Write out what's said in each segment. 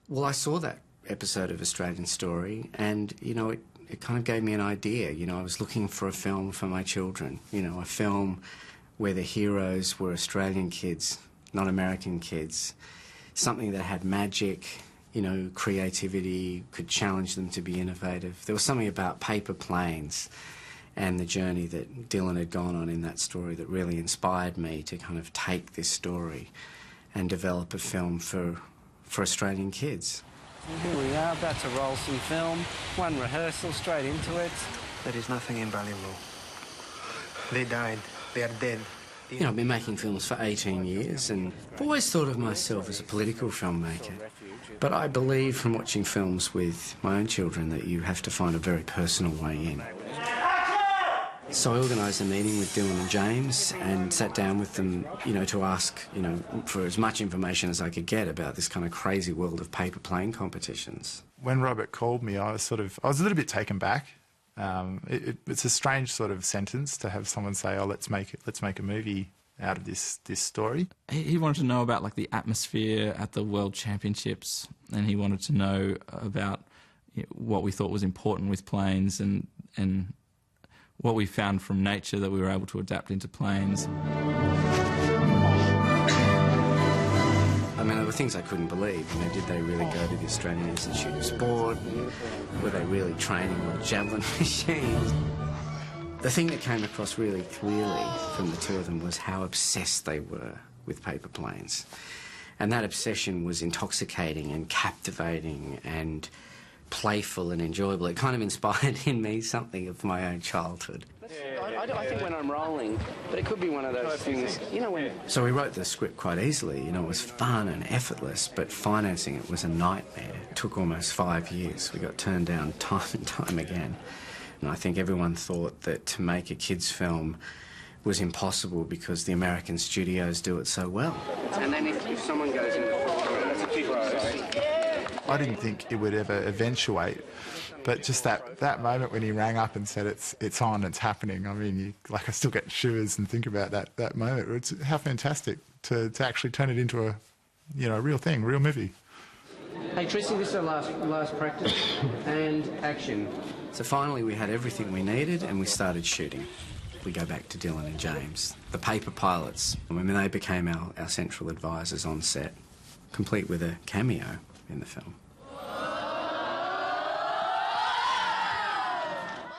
Well, I saw that episode of Australian Story and, you know, it kind of gave me an idea. You know, I was looking for a film for my children, you know, a film where the heroes were Australian kids, not American kids. Something that had magic, you know, creativity, could challenge them to be innovative. There was something about paper planes and the journey that Dylan had gone on in that story that really inspired me to kind of take this story and develop a film for Australian kids. Here we are, about to roll some film. One rehearsal, straight into it. There is nothing invaluable. They died. They are dead. You know, I've been making films for 18 years and I've always thought of myself as a political filmmaker. But I believe from watching films with my own children that you have to find a very personal way in. So I organised a meeting with Dylan and James and sat down with them, you know, to ask, you know, for as much information as I could get about this kind of crazy world of paper plane competitions. When Robert called me, I was a little bit taken back. It's a strange sort of sentence to have someone say, "Oh, let's make a movie out of this story." He wanted to know about like the atmosphere at the World Championships, and he wanted to know about what we thought was important with planes and what we found from nature that we were able to adapt into planes. I mean, there were things I couldn't believe. You know, did they really go to the Australian Institute of Sport? Were they really training with javelin machines? The thing that came across really clearly from the two of them was how obsessed they were with paper planes. And that obsession was intoxicating and captivating and playful and enjoyable. It kind of inspired in me something of my own childhood. I think when I'm rolling, but it could be one of those things, you know, when... So we wrote the script quite easily. You know, it was fun and effortless, but financing it was a nightmare. It took almost 5 years. We got turned down time and time again. And I think everyone thought that to make a kids' film was impossible because the American studios do it so well. And then if someone goes in the front row, that's a big row. I didn't think it would ever eventuate, but just that moment when he rang up and said it's on, it's happening. I mean, I still get shivers and think about that moment. It's how fantastic to actually turn it into a real thing, real movie. Hey Tracy, this is our last practice and action. So finally we had everything we needed and we started shooting. We go back to Dylan and James, the paper pilots. I mean, they became our central advisors on set, complete with a cameo in the film.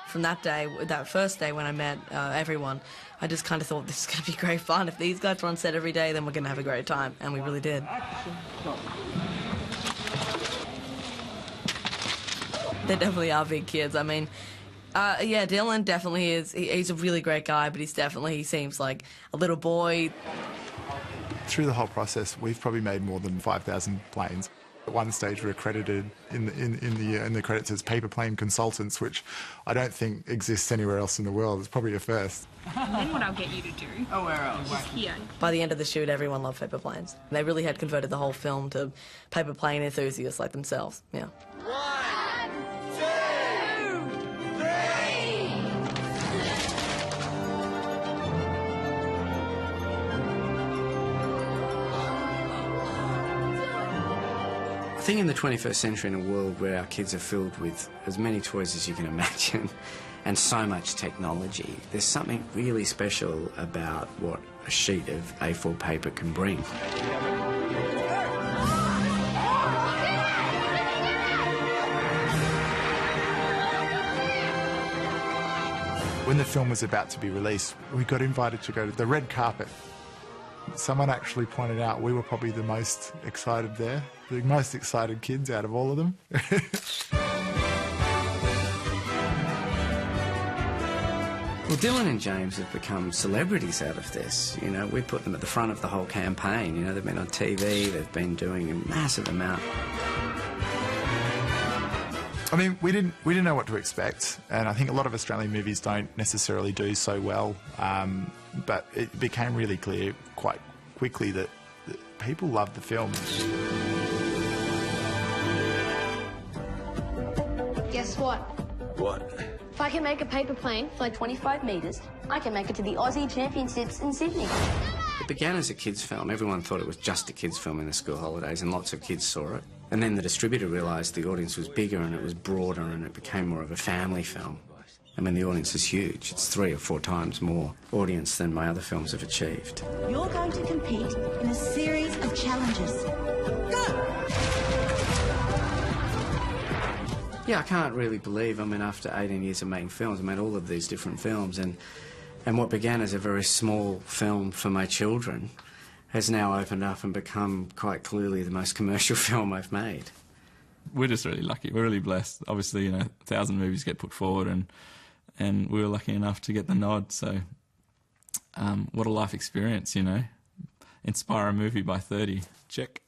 From that day, that first day when I met everyone, I just kind of thought this is going to be great fun. If these guys are on set every day, then we're going to have a great time, and we really did. They definitely are big kids. I mean, yeah, Dylan definitely is. He's a really great guy, but he seems like a little boy. Through the whole process, we've probably made more than 5,000 planes. At one stage, we're accredited in the credits as paper plane consultants, which I don't think exists anywhere else in the world. It's probably a first. And then what I'll get you to do. Oh, where else? Is here. By the end of the shoot, everyone loved paper planes. They really had converted the whole film to paper plane enthusiasts like themselves. Yeah. 1, 2, 3. I think in the 21st century, in a world where our kids are filled with as many toys as you can imagine and so much technology, there's something really special about what a sheet of A4 paper can bring. When the film was about to be released, we got invited to go to the red carpet. Someone actually pointed out we were probably the most excited there, the most excited kids out of all of them. Well, Dylan and James have become celebrities out of this. You know, we put them at the front of the whole campaign. You know, they've been on TV, they've been doing a massive amount. I mean, we didn't know what to expect, and I think a lot of Australian movies don't necessarily do so well, but it became really clear quite quickly that people love the film. Guess what? What? If I can make a paper plane fly 25 metres, I can make it to the Aussie Championships in Sydney. It began as a kids' film. Everyone thought it was just a kids' film in the school holidays, and lots of kids saw it. And then the distributor realised the audience was bigger and it was broader and it became more of a family film. I mean, the audience is huge. It's 3 or 4 times more audience than my other films have achieved. You're going to compete in a series of challenges. Yeah, I can't really believe, I mean, after 18 years of making films, I made all of these different films, and what began as a very small film for my children has now opened up and become quite clearly the most commercial film I've made. We're just really lucky. We're really blessed. Obviously, 1,000 movies get put forward, and we were lucky enough to get the nod. So, what a life experience, Inspire a movie by 30. Check.